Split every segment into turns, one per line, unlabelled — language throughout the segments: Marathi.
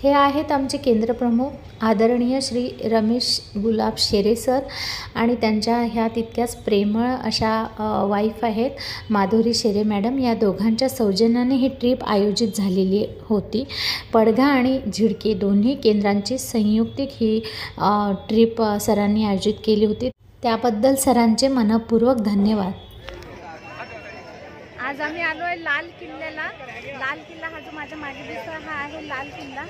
हे आहेत आमचे केंद्रप्रमुख आदरणीय श्री रमेश गुलाब शेरे सर आणि त्यांच्या ह्या तितक्याच प्रेमळ अशा वाईफ आहेत माधुरी शेरे मॅडम। या दोघांच्या सौजन्याने ही ट्रिप आयोजित झालेली होती। पडघा आणि झिडके दोन्ही केंद्रांची संयुक्तिक ही ट्रिप सरांनी आयोजित केली होती, त्याबद्दल सरांचे मनपूर्वक धन्यवाद।
आज आम्ही आलो आहे लाल किल्ल्याला। लाल किल्ला हा जो माझ्या मागे दिसतो हा आहे लाल किल्ला।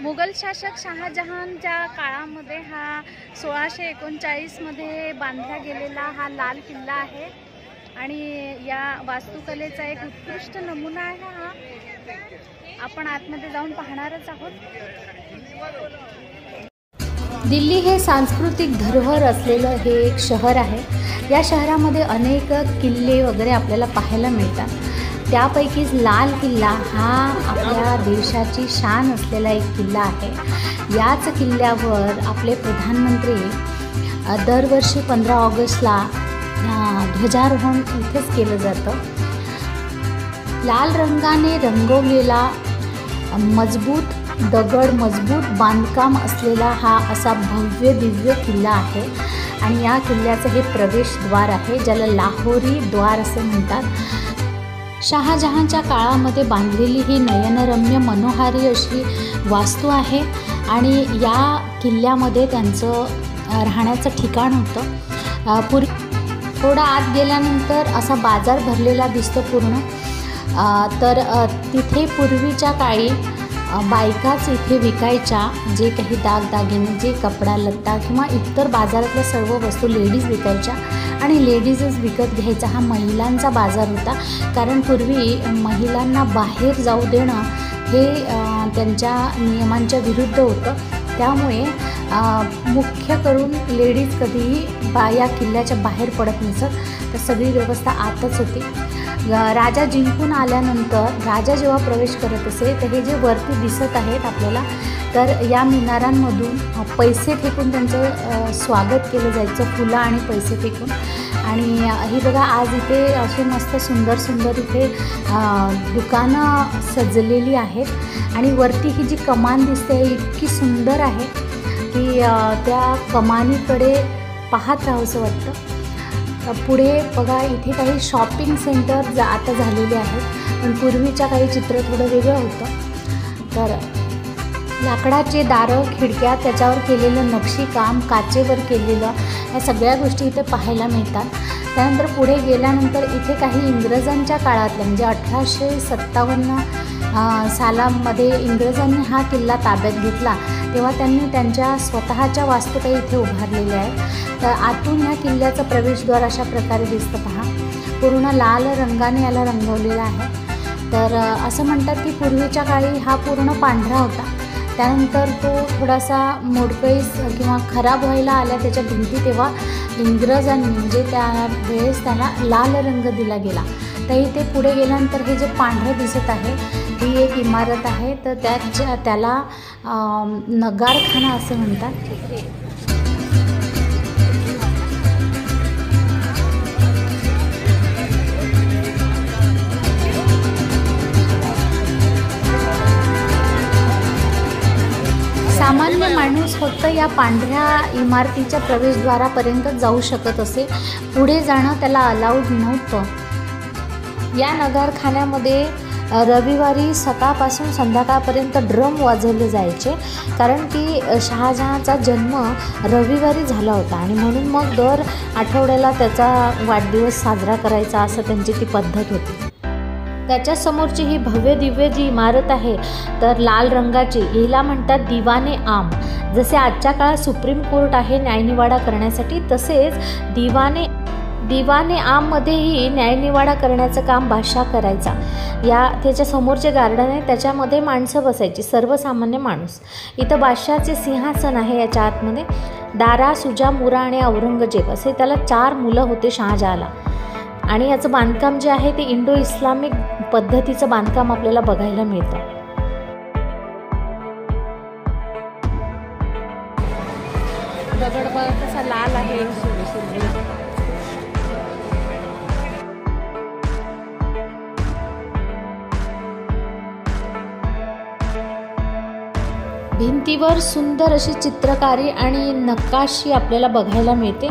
मुघल शासक शहाजहानच्या काळामध्ये हा 1639 मध्ये बांधला गेलेला हा लाल किल्ला आहे आणि या वास्तुकलेचा एक उत्कृष्ट नमुना आहे हा। आपण आतमध्ये जाऊन पाहणारच आहोत।
दिल्ली हे सांस्कृतिक धरोहर असलेलं हे एक शहर आहे। या शहरामध्ये अनेक किल्ले वगैरे आपल्याला पाहायला मिळतात, त्यापैकीच लाल किल्ला हा आपल्या देशाची शान असलेला एक किल्ला आहे। याच किल्ल्यावर आपले प्रधानमंत्री दरवर्षी 15 ऑगस्टला ध्वजारोहण इथेच केलं जातं। लाल रंगाने रंगवलेला मजबूत दगड, मजबूत बांधकाम असलेला हा असा भव्य दिव्य किल्ला आहे आणि या किल्ल्याचं हे प्रवेशद्वार आहे, ज्याला लाहोरी द्वार असे म्हणतात। शहाजहानच्या काळामध्ये बांधलेली ही नयनरम्य मनोहारी अशी वास्तू आहे आणि या किल्ल्यामध्ये त्यांचं राहण्याचं ठिकाण होतं। थोडा आत गेल्यानंतर असा बाजार भरलेला दिसतो पूर्ण। तर तिथे पूर्वीच्या काळी बायकाच इथे विकायच्या, जे काही दागदागिने, जे कपडा लत्ता किंवा इतर बाजारातल्या सर्व वस्तू लेडीज विकायच्या आणि लेडीजच विकत घ्यायचा। हा महिलांचा बाजार होता, कारण पूर्वी महिलांना बाहेर जाऊ देणं हे त्यांच्या नियमांच्या विरुद्ध होतं, त्यामुळे मुख्य करून लेडीज कधीही या किल्ल्याच्या बाहेर पडत नसत, तर सगळी व्यवस्था आतच होती। राजा जिंकून आल्यानंतर राजा जेव्हा प्रवेश करत असे तर हे जे वरती दिसत आहेत आपल्याला, तर या मिनारांमधून पैसे फेकून त्यांचं स्वागत केलं जायचं, फुलं आणि पैसे फेकून। आणि ही बघा आज इथे असे मस्त सुंदर सुंदर इथे दुकानं सजलेली आहेत आणि वरती ही जी कमान दिसते इतकी सुंदर आहे की त्या कमानीकडे पाहत राहावंसं वाटतं। पुढे बघा इथे काही शॉपिंग सेंटर आता झालेले आहेत, पण पूर्वीच्या काही चित्र थोडं वेगळं होतं। तर लाकडाचे दारं, खिडक्या, त्याच्यावर केलेलं नक्षीकाम, काचेवर केलेलं, या सगळ्या गोष्टी इथे पाहायला मिळतात। त्यानंतर पुढे गेल्यानंतर इथे काही इंग्रजांच्या काळातल्या म्हणजे 1857 सालामध्ये इंग्रजांनी हा किल्ला ताब्यात घेतला, तेव्हा त्यांनी त्यांच्या स्वतःच्या वास्तू काही इथे उभारलेल्या आहेत। तर आतून ह्या किल्ल्याचं प्रवेशद्वार अशा प्रकारे दिसतं पहा, पूर्ण लाल रंगाने याला रंगवलेला आहे। तर असं म्हणतात की पूर्वीच्या काळी हा पूर्ण पांढरा होता, त्यानंतर तो थोडासा मोडकळीस किंवा खराब व्हायला आला त्याच्या भिंती, तेव्हा इंग्रजांनी म्हणजे त्यावेळेस त्याला लाल रंग दिला गेला। तर इथे पुढे गेल्यानंतर हे जे पांढरं दिसत आहे ही एक इमारत आहे, तर त्याला नगारखाना असं म्हणतात। सामान्य माणूस फक्त या पांढऱ्या इमारतीच्या प्रवेशद्वारापर्यंत जाऊ शकत असे, पुढे जाणं त्याला अलाउड नव्हतं। या नगारखान्यामध्ये रविवारी सकाळपासून संध्याकाळपर्यंत ड्रम वाजवले जायचे, कारण की शहाजहानचा जन्म रविवारी झाला होता आणि म्हणून मग दर आठवड्याला त्याचा वाढदिवस साजरा करायचा असं त्यांची ती पद्धत होती। त्याच्यासमोरची ही भव्य दिव्य जी इमारत आहे तर लाल रंगाची, हिला म्हणतात दिवाने आम। जसे आजच्या काळात सुप्रीम कोर्ट आहे न्यायनिवाडा करण्यासाठी, तसेच दिवाने आममध्येही न्यायनिवाडा करण्याचं काम बादशाह करायचा। त्याच्या समोरचे गार्डन आहे, त्याच्यामध्ये माणसं बसायची, सर्वसामान्य माणूस। इथं बादशाहचे सिंहासन आहे याच्या आतमध्ये। दारा, सुजा, मुरा आणि औरंगजेब असे त्याला 4 मुलं होते शहाजहाला, आणि याचं बांधकाम जे आहे ते इंडो इस्लामिक पद्धतीचं बांधकाम आपल्याला बघायला मिळतं। दगड बघ कसा लाल आहे। भिंतीवर सुंदर अशी चित्रकारी आणि नकाशी आपल्याला बघायला मिळते.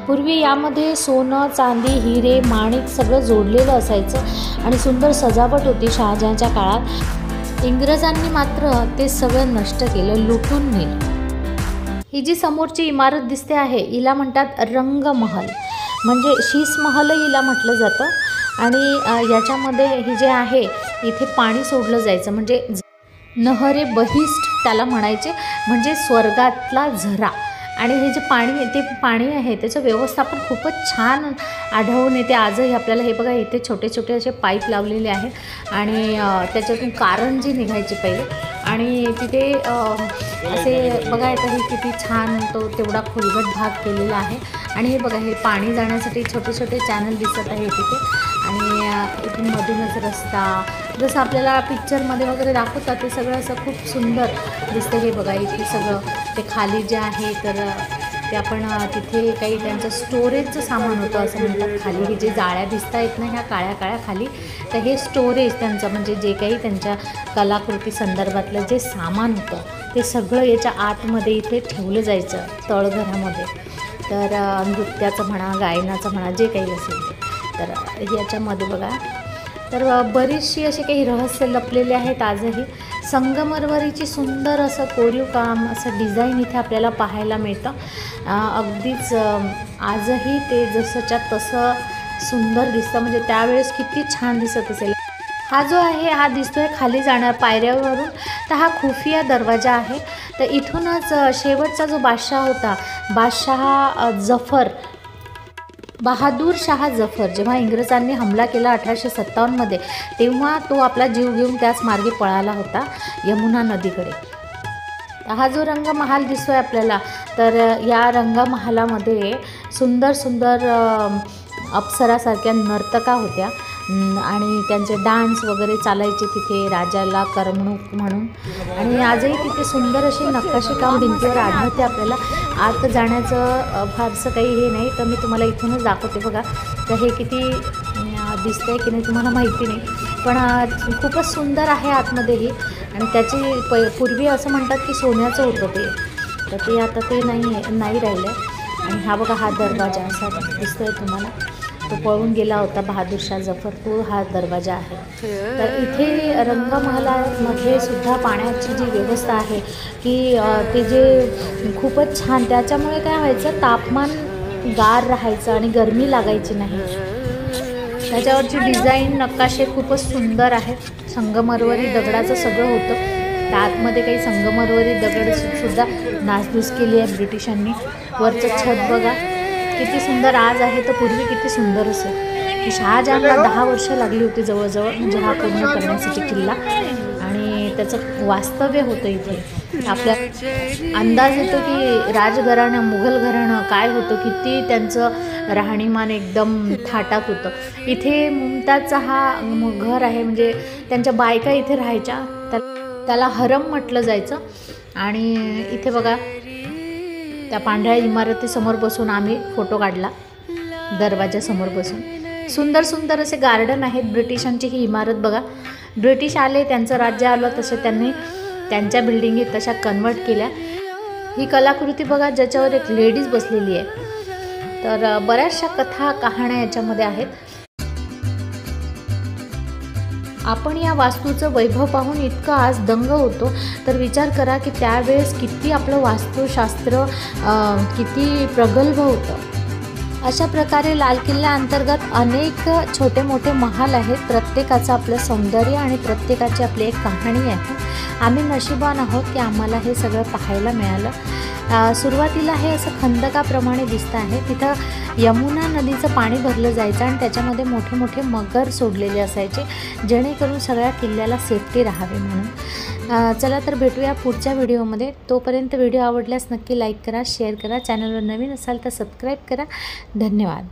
पूर्वी यामध्ये सोनं, चांदी, हिरे, माणिक सगळं जोडलेलं असायचं आणि सुंदर सजावट होती शहाजहानच्या काळात. इंग्रजांनी मात्र ते सगळं नष्ट केलं, लुटून नेलं. ही जी समोरची इमारत दिसते आहे हिला म्हणतात रंगमहल, म्हणजे शीसमहलही हिला म्हटलं जातं. आणि याच्यामध्ये ही जे आहे इथे पाणी सोडलं जायचं, म्हणजे नहरे बहिष्ट त्याला म्हणायचे, म्हणजे स्वर्गातला झरा. आणि हे जे पाणी आहे त्याचं व्यवस्थापन खूपच छान आढळून येते आजही आपल्याला. हे बघा इथे छोटे छोटे असे पाईप लावलेले आहेत आणि त्याच्यातून कारंजी निघायची पहिले. आणि तिथे असे बघा येतं हे किती छान तो तेवढा खोलगट भाग केलेला आहे. आणि हे बघा हे पाणी जाण्यासाठी छोटे छोटे चॅनल दिसत आहे तिथे. आणि इथून मधूनच रस्ता जसं आपल्याला पिक्चरमध्ये वगैरे दाखवतात ते सगळं असं खूप सुंदर दिसतं. हे बघा इथे सगळं ते खाली जे आहे तर ते आपण तिथे काही त्यांचं स्टोरेजचं सामान होतं असं म्हणतात. खाली हे जे जाळ्या दिसता येत नाही ह्या काळ्या काळ्या खाली, तर हे स्टोरेज त्यांचं, म्हणजे जे काही त्यांच्या कलाकृती संदर्भातलं जे सामान होतं ते सगळं याच्या आतमध्ये इथे ठेवलं जायचं तळघरामध्ये. तर नृत्याचं म्हणा, गायनाचं म्हणा, जे काही असेल ते. तर याच्यामध्ये बघा तर बरीचशी असे काही रहस्य लपलेले आहेत आजही. संगमरवरीची सुंदर असं कोरीव काम, असं डिझाईन इथे आपल्याला पाहायला मिळतं. अगदीच आजही ते जसंच्या तसं सुंदर दिसतं, म्हणजे त्यावेळेस किती छान दिसत असेल. हा जो आहे हा दिसतोय खाली जाणार पायऱ्यावरून, तर हा खुफिया दरवाजा आहे. तर इथूनच शेवटचा जो बादशाह होता, बहादूर शाह जफर, जेव्हा इंग्रजांनी हमला केला 1857मध्ये, तेव्हा तो आपला जीव घेऊन त्याच मार्गे पळाला होता यमुना नदीकडे. हा जो रंगमहाल दिसतोय आपल्याला, तर या रंगमहालामध्ये सुंदर सुंदर अप्सरासारख्या नर्तका होत्या आणि त्यांचे डान्स वगैरे चालायचे तिथे राजाला करमणूक म्हणून. आणि आजही तिथे सुंदर अशी नकाशीकाम भिंतीवर आढळते आपल्याला. आत जाण्याचं फारसं काही हे नाही, तर मी तुम्हाला इथूनच दाखवते. बघा तर हे किती दिसतंय की नाही तुम्हाला माहिती नाही, पण खूपच सुंदर आहे आतमध्येही. आणि त्याची पूर्वी असं म्हणतात की सोन्याचं होतं ते, तर ते आता ते नाही राहिलं. आणि हा बघा हा दरवाजा असा दिसतोय तुम्हाला, तो पळून गेला होता बहादूर शाह जफर, तो हा दरवाजा आहे. तर इथे रंगमहालामध्ये सुद्धा पाण्याची जी व्यवस्था आहे की ते जे खूपच छान, त्याच्यामुळे काय व्हायचं तापमान गार राहायचं आणि गरमी लागायची नाही. त्याच्यावरची डिझाईन नकाशे खूपच सुंदर आहेत. संगमरवरी दगडाचं सगळं होतं. त्या आतमध्ये काही संगमरवरी दगडसुद्धा नासधूस केली आहे ब्रिटिशांनी. वरचं छत बघा किती सुंदर आज आहे, तर पूर्वी किती सुंदर असेल. शहाजहानला 10 वर्ष लागली होती जवळजवळ, म्हणजे हा पूर्ण करण्यासाठी किल्ला. आणि त्याचं वास्तव्य होतं इथे. आपल्या अंदाज येतो की राजघराणं, मुघल घराणं काय होतं, किती त्यांचं राहणीमान एकदम थाटात होतं. इथे मुमताजचा हा घर आहे, म्हणजे त्यांच्या बायका इथे राहायच्या, त्याला हरम म्हटलं जायचं. आणि इथे बघा त्या पांढऱ्या इमारतीसमोर बसून आम्ही फोटो काढला, दरवाजासमोर बसून. सुंदर सुंदर असे गार्डन आहेत. ब्रिटिशांची ही इमारत बघा, ब्रिटिश आले, त्यांचं राज्य आलं तसं त्यांनी त्यांच्या बिल्डिंगी तशा कन्वर्ट केल्या. ही कलाकृती बघा ज्याच्यावर एक लेडीज बसलेली आहे. तर बऱ्याचशा कथा कहाण्या याच्यामध्ये आहेत. आपण या वास्तूचं वैभव पाहून इतकं आज दंग होतो, तर विचार करा की त्यावेळेस किती आपलं वास्तुशास्त्र किती प्रगल्भ होतं. अशा प्रकारे लाल किल्ल्याअंतर्गत अनेक छोटे मोठे महाल आहेत. प्रत्येकाचं आपलं सौंदर्य आणि प्रत्येकाची आपली एक कहाणी आहे. आम्ही नशिबान आहोत की आम्हाला हे सगळं पाहायला मिळालं. सुरुवातीला हे असं खंदकाप्रमाणे दिसतं आहे. तिथं यमुना नदीचं पाणी भरलं जायचं आणि त्याच्यामध्ये मोठे मोठे मगर सोडलेले असायचे, जेणेकरून सगळ्या किल्ल्याला सेफ्टी राहावी म्हणून. चला तर भेटूया पुढच्या व्हिडिओमध्ये. तोपर्यंत व्हिडिओ आवडल्यास नक्की लाईक करा, शेअर करा. चॅनलवर नवीन असाल तर सबस्क्राईब करा. धन्यवाद.